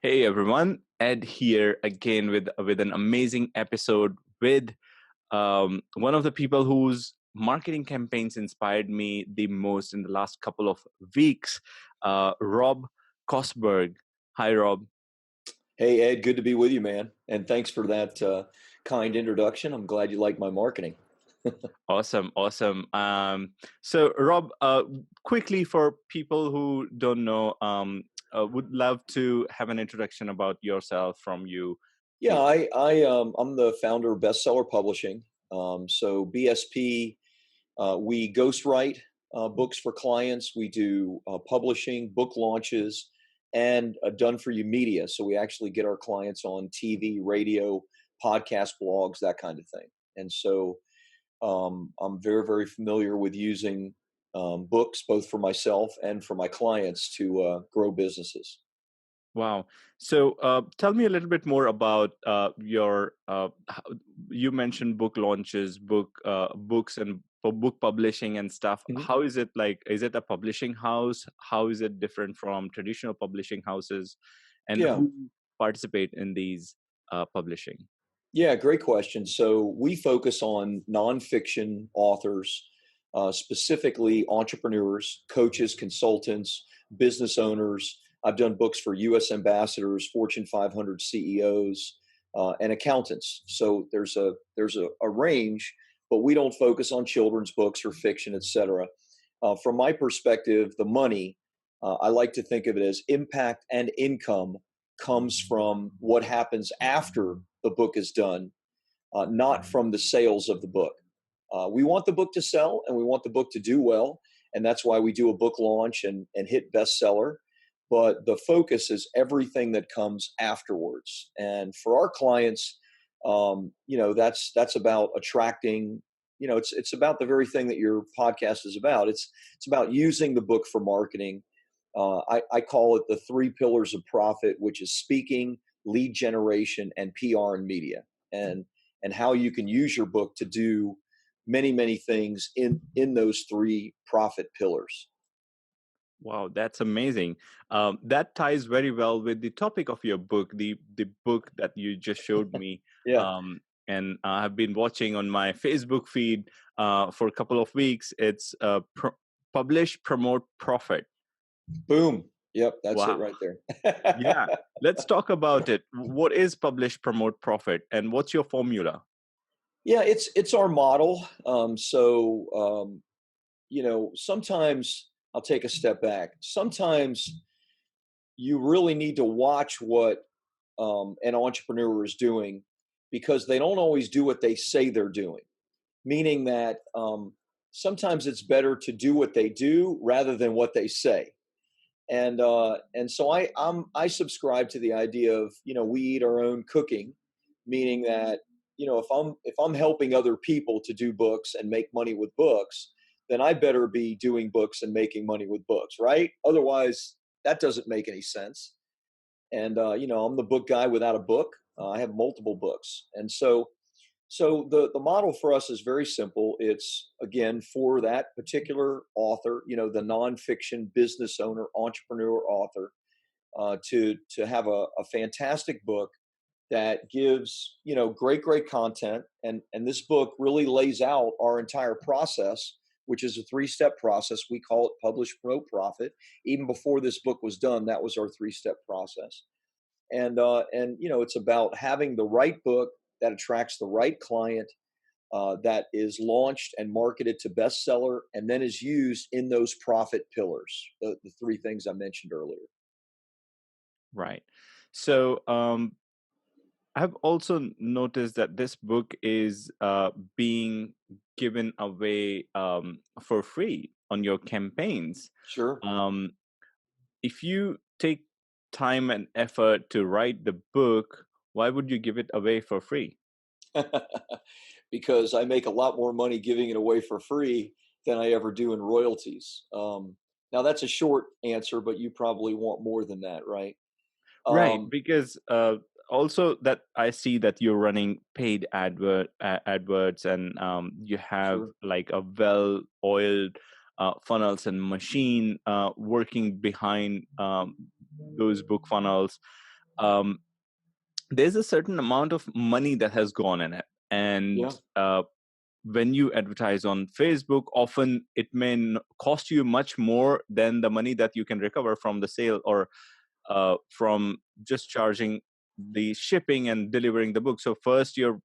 Hey everyone, Ed here again with an amazing episode with one of the people whose marketing campaigns inspired me the most in the last couple of weeks, Rob Kosberg. Hi, Rob. Hey, Ed, good to be with you, man. And thanks for that kind introduction. I'm glad you like my marketing. Awesome, awesome. So, Rob, quickly for people who don't know, would love to have an introduction about yourself from you. Yeah, I'm the founder of Bestseller Publishing. So BSP, we ghostwrite books for clients. We do publishing, book launches, and done for you media. So we actually get our clients on TV, radio, podcast, blogs, that kind of thing. And so I'm very, very familiar with using books both for myself and for my clients to grow businesses. Wow. So tell me a little bit more about your. You mentioned book launches, books, and book publishing and stuff. Mhm. How is it like? Is it a publishing house? How is it different from traditional publishing houses? And Yeah, who participate in these publishing? yeah, great question. So we focus on nonfiction authors, specifically entrepreneurs, coaches, consultants, business owners. I've done books for U.S. ambassadors, Fortune 500 CEOs, and accountants. So there's a range, but we don't focus on children's books or fiction, etc. From my perspective, the money, I like to think of it as impact and income comes from what happens after the book is done, not from the sales of the book. We want the book to sell and we want the book to do well. And that's why we do a book launch and hit bestseller. But the focus is everything that comes afterwards. And for our clients, that's about attracting. It's about the very thing that your podcast is about. It's about using the book for marketing. I call it the three pillars of profit, which is speaking, lead generation, and PR and media, and and how you can use your book to do many things in those three profit pillars. Wow, that's amazing. That ties very well with the topic of your book, the book that you just showed me. Yeah, And I've been watching on my Facebook feed for a couple of weeks. It's Publish, Promote, Profit. boom. Yep, that's it Wow. right there. Yeah. Let's talk about it. What is Publish, Promote, Profit, and what's your formula? Yeah, it's our model. Sometimes I'll take a step back. Sometimes you really need to watch what an entrepreneur is doing because they don't always do what they say they're doing. Meaning that sometimes it's better to do what they do rather than what they say. And so I subscribe to the idea of we eat our own cooking, meaning that if I'm helping other people to do books and make money with books, then I better be doing books and making money with books, right? Otherwise, that doesn't make any sense. And I'm the book guy without a book. I have multiple books, and so the model for us is very simple. It's again for that particular author, the nonfiction business owner, entrepreneur author, to have a fantastic book that gives great content, and this book really lays out our entire process, which is a three-step process. We call it Publish, Promote, Profit. Even before this book was done, that was our three-step process. And it's about having the right book that attracts the right client, that is launched and marketed to bestseller, and then is used in those profit pillars, the three things I mentioned earlier. Right. So I've also noticed that this book is being given away for free on your campaigns. Sure. Um, if you take time and effort to write the book, why would you give it away for free? Because I make a lot more money giving it away for free than I ever do in royalties. Now that's a short answer, but you probably want more than that, right? Right, Um, because also that I see that you're running paid adverts, and you have sure. like a well-oiled funnels and machine working behind those book funnels. um, there's a certain amount of money that has gone in it. And Yeah. when you advertise on Facebook, often it may cost you much more than the money that you can recover from the sale, or from just charging the shipping and delivering the book. So first you're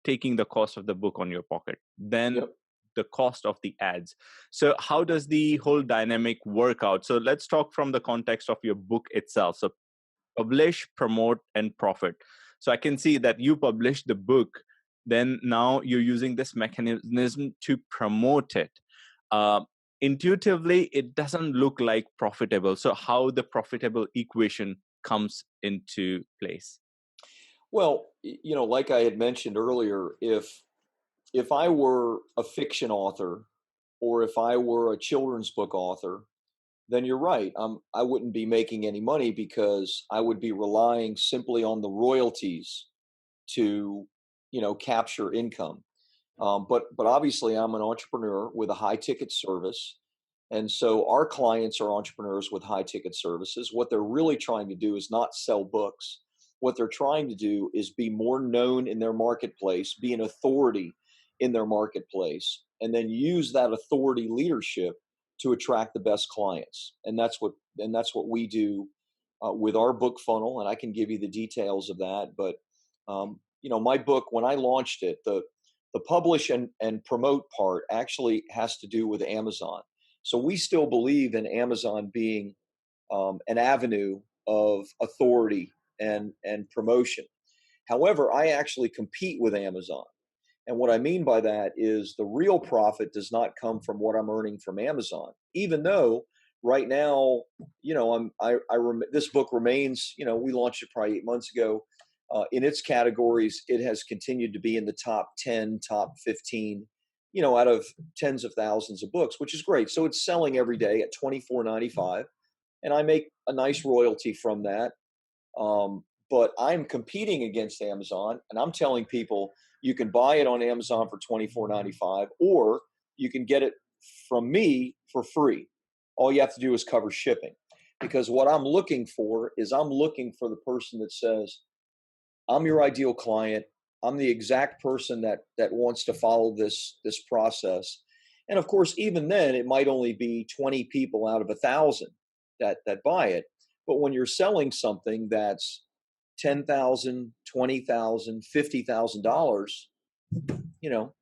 taking the cost of the book on your pocket, then Yep. the cost of the ads. So how does the whole dynamic work out? So let's talk from the context of your book itself. So publish, promote, and profit. So I can see that you published the book, then now you're using this mechanism to promote it. Uh, Intuitively, it doesn't look like profitable. So how the profitable equation comes into place? Well, like I had mentioned earlier, if I were a fiction author or if I were a children's book author, then you're right. I wouldn't be making any money because I would be relying simply on the royalties to, capture income. But obviously, I'm an entrepreneur with a high ticket service, and so our clients are entrepreneurs with high ticket services. What they're really trying to do is not sell books. What they're trying to do is be more known in their marketplace, be an authority in their marketplace, and then use that authority leadership to attract the best clients. And that's what we do with our book funnel. And I can give you the details of that. But my book, when I launched it, the publish and promote part actually has to do with Amazon. So we still believe in Amazon being an avenue of authority and promotion. However, I actually compete with Amazon. And what I mean by that is the real profit does not come from what I'm earning from Amazon, even though right now, this book remains, we launched it probably 8 months ago. In its categories, it has continued to be in the top 10, top 15, out of tens of thousands of books, which is great. So it's selling every day at $24.95, and I make a nice royalty from that. But I'm competing against Amazon, and I'm telling people you can buy it on Amazon for $24.95, or you can get it from me for free. All you have to do is cover shipping. Because what I'm looking for is I'm looking for the person that says, I'm your ideal client. I'm the exact person that wants to follow this process. And of course, even then, it might only be 20 people out of 1,000 that buy it. But when you're selling something that's 10,000, 20,000, $50,000, you know,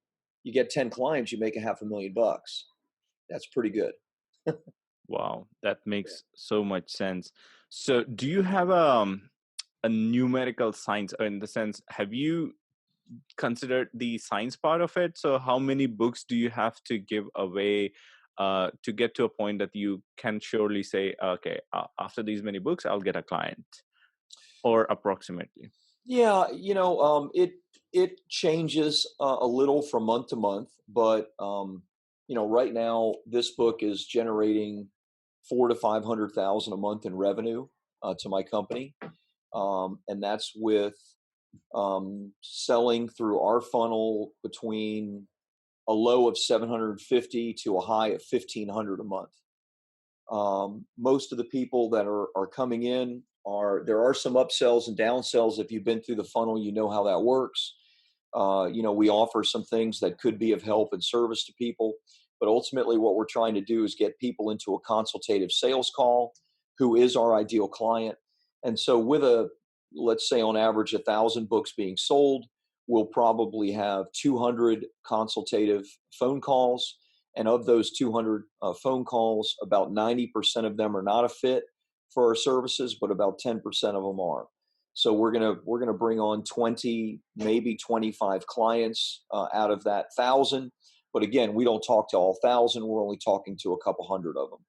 you get 10 clients, you make a $500,000. That's pretty good. Wow, that makes so much sense. So do you have a numerical science, or in the sense, have you considered the science part of it? So how many books do you have to give away to get to a point that you can surely say, okay, after these many books, I'll get a client, or approximately? Yeah, it changes a little from month to month, but right now this book is generating 400 to 500,000 a month in revenue to my company, and that's with selling through our funnel between a low of 750 to a high of 1,500 a month. Most of the people that are coming in there are some upsells and downsells. If you've been through the funnel, you know how that works. We offer some things that could be of help and service to people, but ultimately what we're trying to do is get people into a consultative sales call who is our ideal client. And so with let's say on average 1,000 books being sold, we'll probably have 200 consultative phone calls. And of those 200 phone calls, about 90% of them are not a fit for our services, but about 10% of them are. So we're gonna bring on 20, maybe 25 clients out of that 1,000. But again, we don't talk to all 1,000. We're only talking to a couple hundred of them,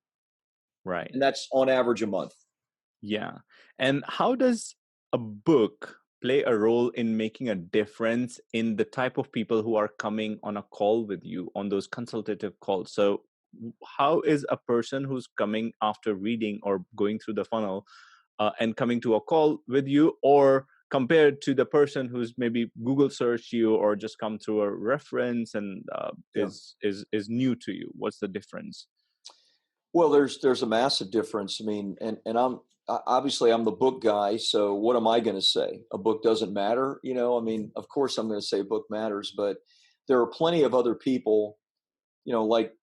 Right. and that's on average a month. Yeah. And how does a book play a role in making a difference in the type of people who are coming on a call with you, on those consultative calls? So, how is a person who's coming after reading or going through the funnel and coming to a call with you, or compared to the person who's maybe Google searched you or just come through a reference and Yeah. is new to you? What's the difference? Well, there's a massive difference. I mean, and obviously I'm the book guy, so what am I going to say? A book doesn't matter, I mean, of course I'm going to say a book matters, but there are plenty of other people, like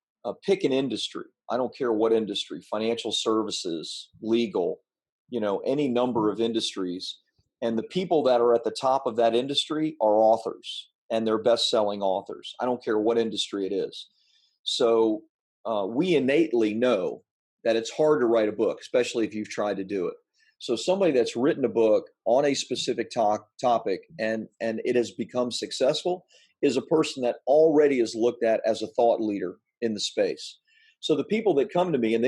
pick an industry. I don't care what industry, financial services, legal, any number of industries. And the people that are at the top of that industry are authors, and they're best-selling authors. I don't care what industry it is. So we innately know that it's hard to write a book, especially if you've tried to do it. So somebody that's written a book on a specific topic and it has become successful is a person that already is looked at as a thought leader in the space. So the people that come to me, and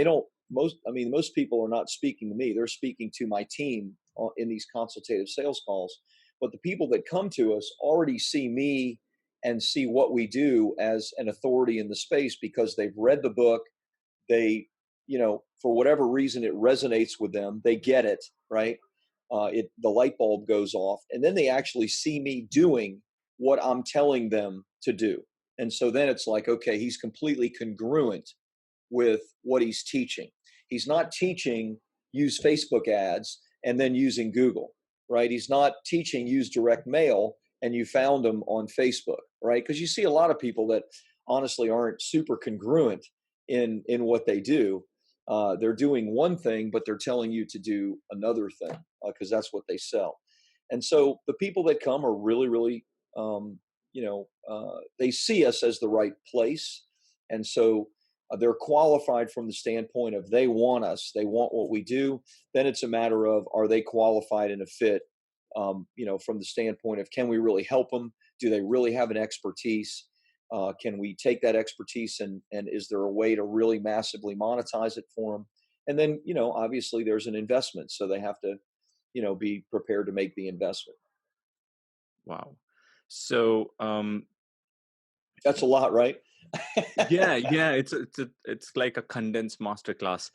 most people are not speaking to me, they're speaking to my team in these consultative sales calls. But the people that come to us already see me and see what we do as an authority in the space because they've read the book. They, for whatever reason, it resonates with them. They get it, right? The light bulb goes off, and then they actually see me doing what I'm telling them to do. And so then it's like, okay, he's completely congruent with what he's teaching. He's not teaching use Facebook ads and then using Google, right? He's not teaching use direct mail and you found them on Facebook, right? Because you see a lot of people that honestly aren't super congruent in what they do. They're doing one thing, but they're telling you to do another thing because that's what they sell. And so the people that come are really, really, they see us as the right place. And so they're qualified from the standpoint of they want us, they want what we do. Then it's a matter of are they qualified and a fit, from the standpoint of can we really help them? Do they really have an expertise? Can we take that expertise and is there a way to really massively monetize it for them? And then, obviously there's an investment. So they have to, be prepared to make the investment. Wow. So that's a lot, right? yeah, it's like a condensed masterclass.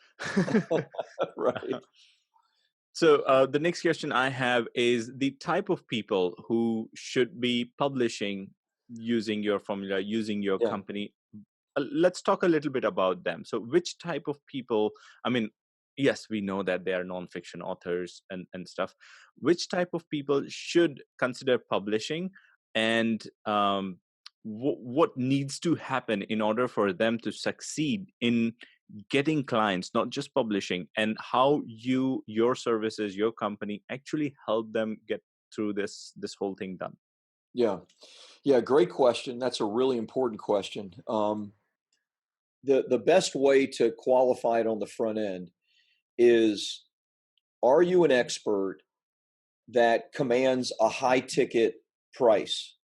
Right. So the next question I have is the type of people who should be publishing using your formula, using your Yeah. company. Let's talk a little bit about them. So which type of people, I mean, yes, we know that they are nonfiction authors and stuff. Which type of people should consider publishing, and what needs to happen in order for them to succeed in getting clients, not just publishing, and how your services, your company actually help them get through this whole thing done? Yeah, great question. That's a really important question. The best way to qualify it on the front end is, are you an expert that commands a high ticket price?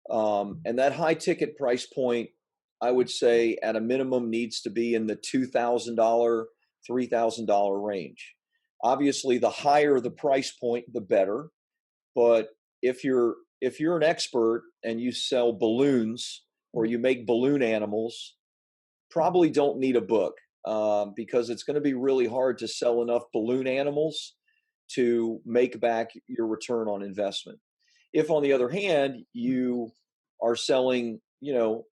And that high ticket price point, I would say at a minimum needs to be in the $2,000, $3,000 range. Obviously, the higher the price point, the better. But if you're an expert and you sell balloons or you make balloon animals, probably don't need a book, because it's going to be really hard to sell enough balloon animals to make back your return on investment. If, on the other hand, you are selling,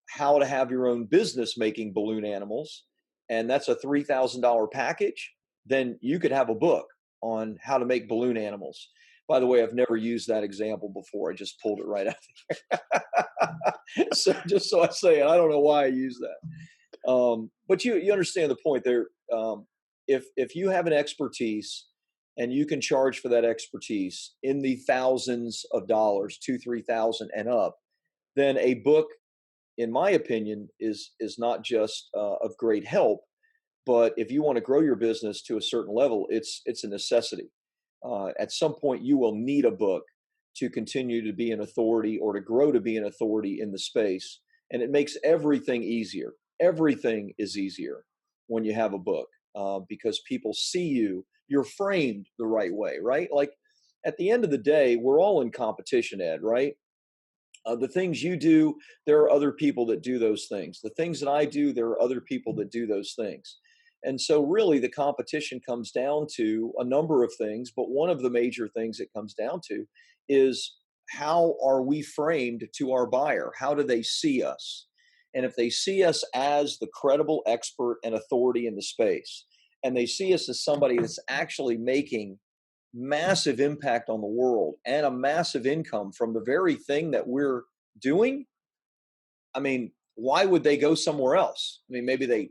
how to have your own business making balloon animals, and that's a $3,000 package, then you could have a book on how to make balloon animals. By the way, I've never used that example before. I just pulled it right out of here. So just so I say it, I don't know why I use that. But you understand the point there. If you have an expertise and you can charge for that expertise in the thousands of dollars, 2, 3,000 and up, then a book, in my opinion, is not just of great help, but if you want to grow your business to a certain level, it's a necessity. At some point, you will need a book to continue to be an authority or to grow to be an authority in the space, and it makes everything easier. Everything is easier when you have a book, because people see you. You're framed the right way, right? Like at the end of the day, we're all in competition, Ed, right? The things you do, there are other people that do those things. The things that I do, there are other people that do those things. And so, really, the competition comes down to a number of things. But one of the major things it comes down to is how are we framed to our buyer? How do they see us? And if they see us as the credible expert and authority in the space, and they see us as somebody that's actually making massive impact on the world and a massive income from the very thing that we're doing, I mean, why would they go somewhere else? I mean, maybe they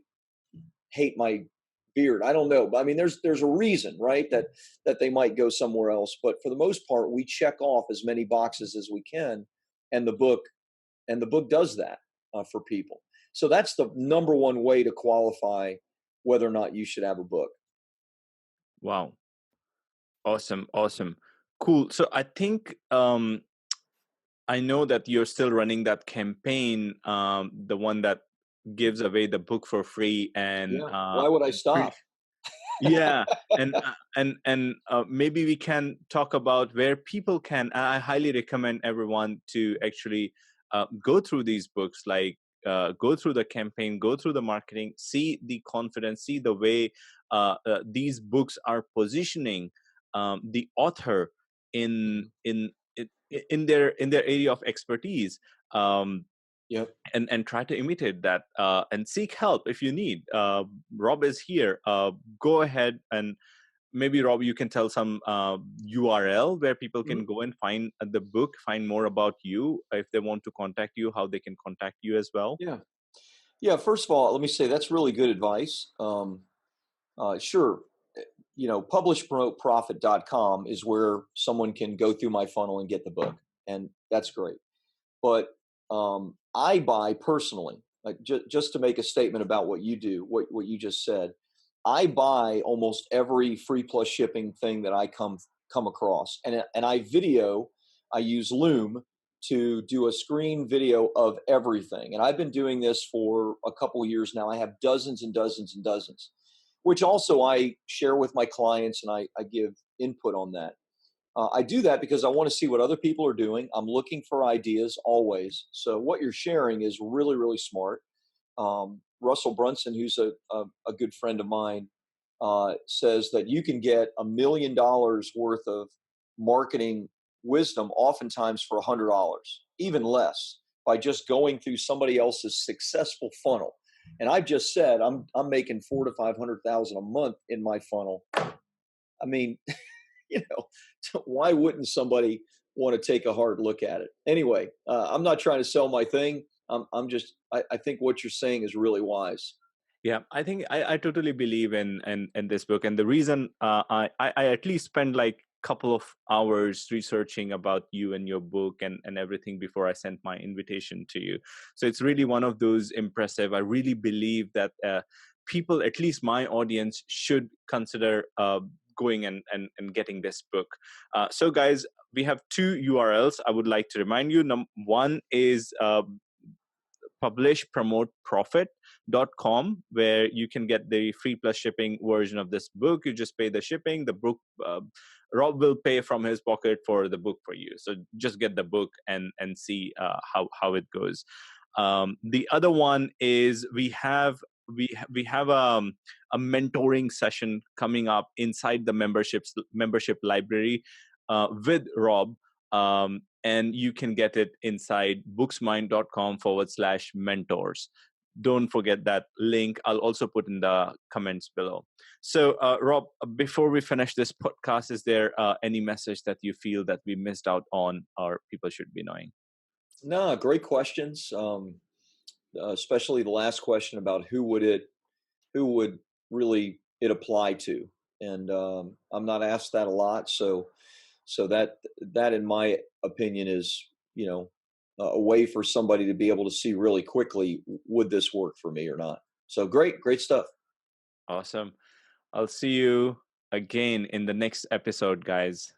hate my beard. I don't know, but I mean, there's a reason, right? That they might go somewhere else. But for the most part, we check off as many boxes as we can, and the book does that for people. So that's the number one way to qualify whether or not you should have a book. Wow. Awesome. Awesome. Cool. So I think I know that you're still running that campaign, the one that gives away the book for free, and Yeah. Why would I pre- stop? yeah, and maybe we can talk about where people can. I highly recommend everyone to actually go through these books, like go through the campaign, go through the marketing, see the confidence, see the way these books are positioning the author in Mhm. in in their area of expertise. Um, Yep. and try to imitate that, and seek help if you need. Rob is here. Go ahead, and maybe Rob, you can tell some URL where people Mhm. can go and find the book, find more about you. If they want to contact you, how they can contact you as well. Yeah. Yeah. First of all, let me say that's really good advice. Sure. Publishpromoteprofit.com is where someone can go through my funnel and get the book. And that's great. But I buy personally, like just to make a statement about what you do, what you just said, I buy almost every free plus shipping thing that I come across, and I video. I use Loom to do a screen video of everything, and I've been doing this for a couple of years now. I have dozens and dozens and dozens, which also I share with my clients, and I give input on that. I do that because I want to see what other people are doing. I'm looking for ideas always. So what you're sharing is really, really smart. Russell Brunson, who's a good friend of mine, says that you can get $1 million worth of marketing wisdom oftentimes for $100, even less, by just going through somebody else's successful funnel. And I've just said I'm making 400 to 500,000 a month in my funnel. I mean, you why wouldn't somebody want to take a hard look at it? Anyway, I'm not trying to sell my thing. I think what you're saying is really wise. Yeah, I think I totally believe in this book, and the reason I at least spend like couple of hours researching about you and your book and everything before I sent my invitation to you. So it's really one of those impressive. I really believe that people, at least my audience, should consider going and getting this book. So guys, we have two URLs I would like to remind you. One is publishpromoteprofit.com, where you can get the free plus shipping version of this book. You just pay the shipping. The book, Rob will pay from his pocket for the book for you. So just get the book and see how it goes. The other one is we have a mentoring session coming up inside the membership library with Rob. And you can get it inside booksmind.com/mentors. Don't forget that link. I'll also put in the comments below. So, Rob, before we finish this podcast, is there any message that you feel that we missed out on or people should be knowing? No, great questions. Especially the last question about who would really it apply to, and I'm not asked that a lot. So that in my opinion is a way for somebody to be able to see really quickly, would this work for me or not. So great stuff. Awesome. I'll see you again in the next episode, guys.